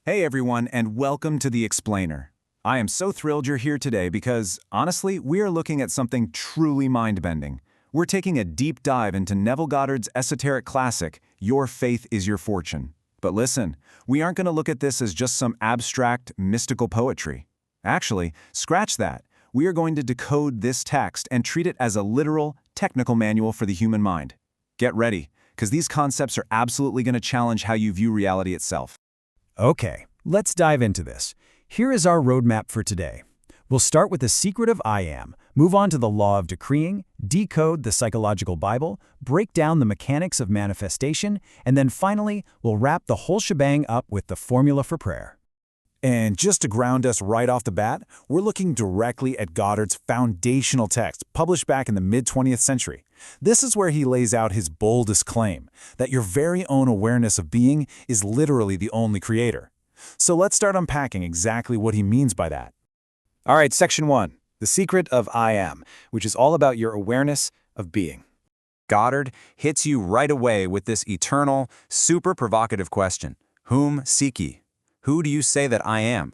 Hey everyone, and welcome to The Explainer. I am so thrilled you're here today because, honestly, we are looking at something truly mind-bending. We're taking a deep dive into Neville Goddard's esoteric classic, Your Faith is Your Fortune. But listen, we aren't going to look at this as just some abstract, mystical poetry. Actually, scratch that. We are going to decode this text and treat it as a literal, technical manual for the human mind. Get ready, because these concepts are absolutely going to challenge how you view reality itself. Okay, let's dive into this. Here is our roadmap for today. We'll start with the secret of I am, move on to the law of decreeing, decode the psychological Bible, break down the mechanics of manifestation, and then finally, we'll wrap the whole shebang up with the formula for prayer. And just to ground us right off the bat, we're looking directly at Goddard's foundational text, published back in the mid-20th century. This is where he lays out his boldest claim, that your very own awareness of being is literally the only creator. So let's start unpacking exactly what he means by that. All right, Section 1, the secret of I am, which is all about your awareness of being. Goddard hits you right away with this eternal, super provocative question. Whom seek ye? Who do you say that I am?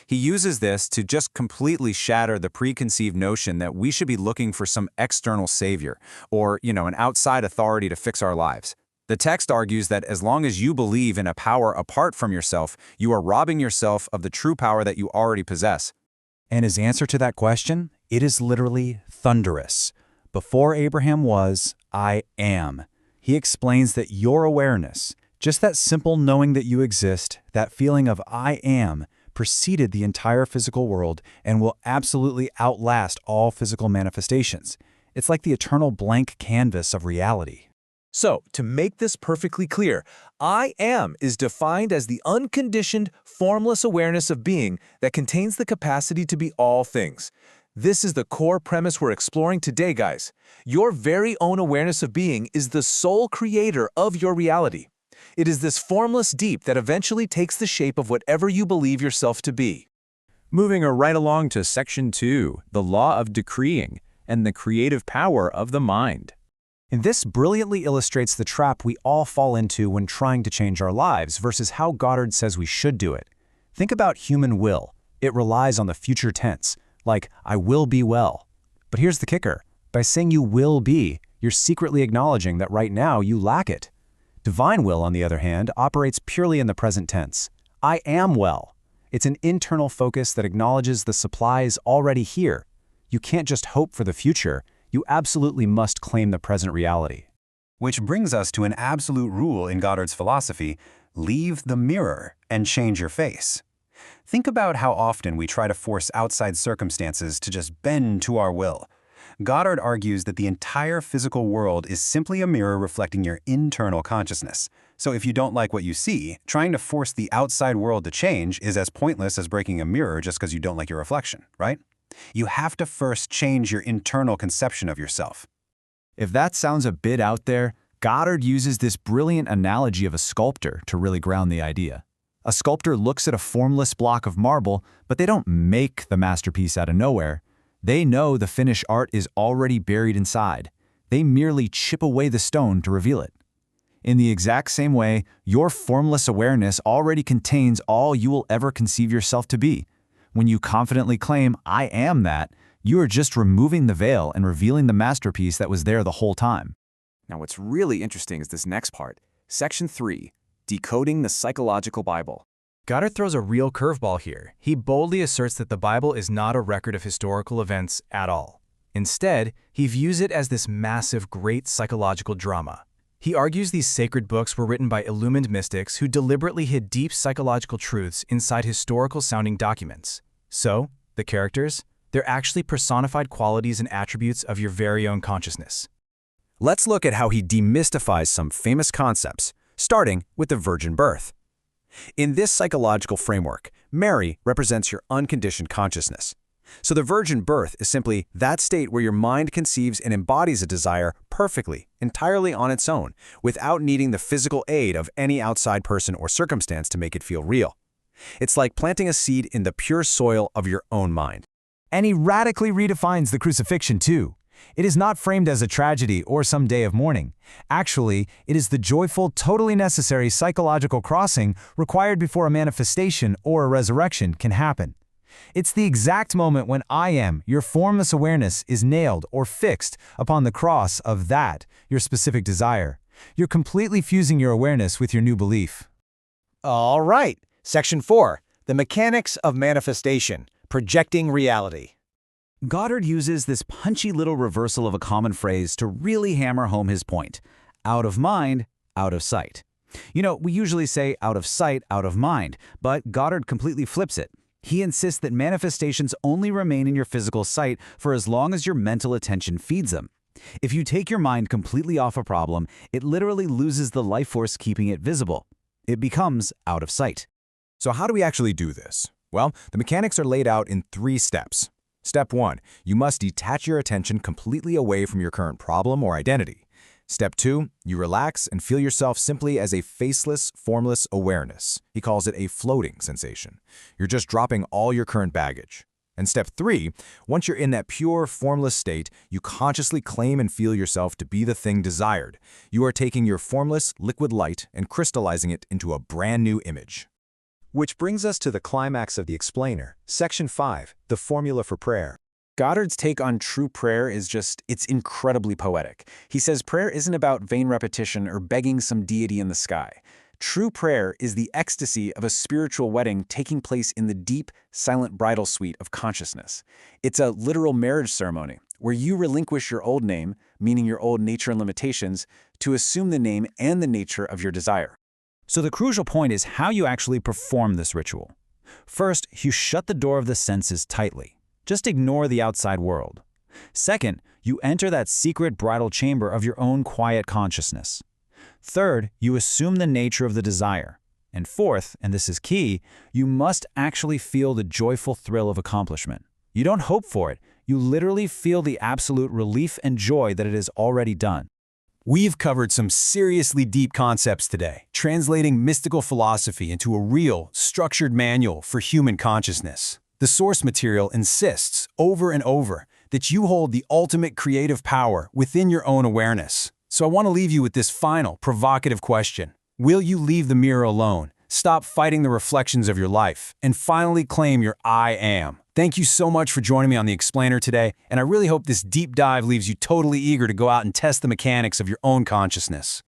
He uses this to just completely shatter the preconceived notion that we should be looking for some external savior or, an outside authority to fix our lives. The text argues that as long as you believe in a power apart from yourself, you are robbing yourself of the true power that you already possess. And his answer to that question? It is literally thunderous. Before Abraham was, I am. He explains that your awareness, just that simple knowing that you exist, that feeling of I am, preceded the entire physical world and will absolutely outlast all physical manifestations. It's like the eternal blank canvas of reality. So, to make this perfectly clear, I am is defined as the unconditioned, formless awareness of being that contains the capacity to be all things. This is the core premise we're exploring today, guys. Your very own awareness of being is the sole creator of your reality. It is this formless deep that eventually takes the shape of whatever you believe yourself to be. Moving right along to Section 2, the law of decreeing and the creative power of the mind. And this brilliantly illustrates the trap we all fall into when trying to change our lives versus how Goddard says we should do it. Think about human will. It relies on the future tense, like, I will be well. But here's the kicker. By saying you will be, you're secretly acknowledging that right now you lack it. Divine will, on the other hand, operates purely in the present tense. I am well. It's an internal focus that acknowledges the supply is already here. You can't just hope for the future. You absolutely must claim the present reality. Which brings us to an absolute rule in Goddard's philosophy: leave the mirror and change your face. Think about how often we try to force outside circumstances to just bend to our will. Goddard argues that the entire physical world is simply a mirror reflecting your internal consciousness. So if you don't like what you see, trying to force the outside world to change is as pointless as breaking a mirror just because you don't like your reflection, right? You have to first change your internal conception of yourself. If that sounds a bit out there, Goddard uses this brilliant analogy of a sculptor to really ground the idea. A sculptor looks at a formless block of marble, but they don't make the masterpiece out of nowhere. They know the finished art is already buried inside. They merely chip away the stone to reveal it. In the exact same way, your formless awareness already contains all you will ever conceive yourself to be. When you confidently claim, I am that, you are just removing the veil and revealing the masterpiece that was there the whole time. Now what's really interesting is this next part, Section 3, Decoding the Psychological Bible. Goddard throws a real curveball here. He boldly asserts that the Bible is not a record of historical events at all. Instead, he views it as this massive, great psychological drama. He argues these sacred books were written by illumined mystics who deliberately hid deep psychological truths inside historical-sounding documents. So, the characters? They're actually personified qualities and attributes of your very own consciousness. Let's look at how he demystifies some famous concepts, starting with the virgin birth. In this psychological framework, Mary represents your unconditioned consciousness. So the virgin birth is simply that state where your mind conceives and embodies a desire perfectly, entirely on its own, without needing the physical aid of any outside person or circumstance to make it feel real. It's like planting a seed in the pure soil of your own mind. And he radically redefines the crucifixion too. It is not framed as a tragedy or some day of mourning. Actually, it is the joyful, totally necessary psychological crossing required before a manifestation or a resurrection can happen. It's the exact moment when I am, your formless awareness, is nailed or fixed upon the cross of that, your specific desire. You're completely fusing your awareness with your new belief. All right. Section 4. The mechanics of manifestation. Projecting reality. Goddard uses this punchy little reversal of a common phrase to really hammer home his point. Out of mind, out of sight. You know, we usually say out of sight, out of mind, but Goddard completely flips it. He insists that manifestations only remain in your physical sight for as long as your mental attention feeds them. If you take your mind completely off a problem, it literally loses the life force keeping it visible. It becomes out of sight. So how do we actually do this? Well, the mechanics are laid out in 3 steps. Step 1, you must detach your attention completely away from your current problem or identity. Step 2, you relax and feel yourself simply as a faceless, formless awareness. He calls it a floating sensation. You're just dropping all your current baggage. And step 3, once you're in that pure, formless state, you consciously claim and feel yourself to be the thing desired. You are taking your formless, liquid light and crystallizing it into a brand new image. Which brings us to the climax of the explainer, Section 5, the formula for prayer. Goddard's take on true prayer is it's incredibly poetic. He says prayer isn't about vain repetition or begging some deity in the sky. True prayer is the ecstasy of a spiritual wedding taking place in the deep, silent bridal suite of consciousness. It's a literal marriage ceremony where you relinquish your old name, meaning your old nature and limitations, to assume the name and the nature of your desire. So the crucial point is how you actually perform this ritual. First, you shut the door of the senses tightly. Just ignore the outside world. Second, you enter that secret bridal chamber of your own quiet consciousness. Third, you assume the nature of the desire. And fourth, and this is key, you must actually feel the joyful thrill of accomplishment. You don't hope for it. You literally feel the absolute relief and joy that it is already done. We've covered some seriously deep concepts today, translating mystical philosophy into a real, structured manual for human consciousness. The source material insists, over and over, that you hold the ultimate creative power within your own awareness. So I want to leave you with this final, provocative question. Will you leave the mirror alone, stop fighting the reflections of your life, and finally claim your I am? Thank you so much for joining me on The Explainer today, and I really hope this deep dive leaves you totally eager to go out and test the mechanics of your own consciousness.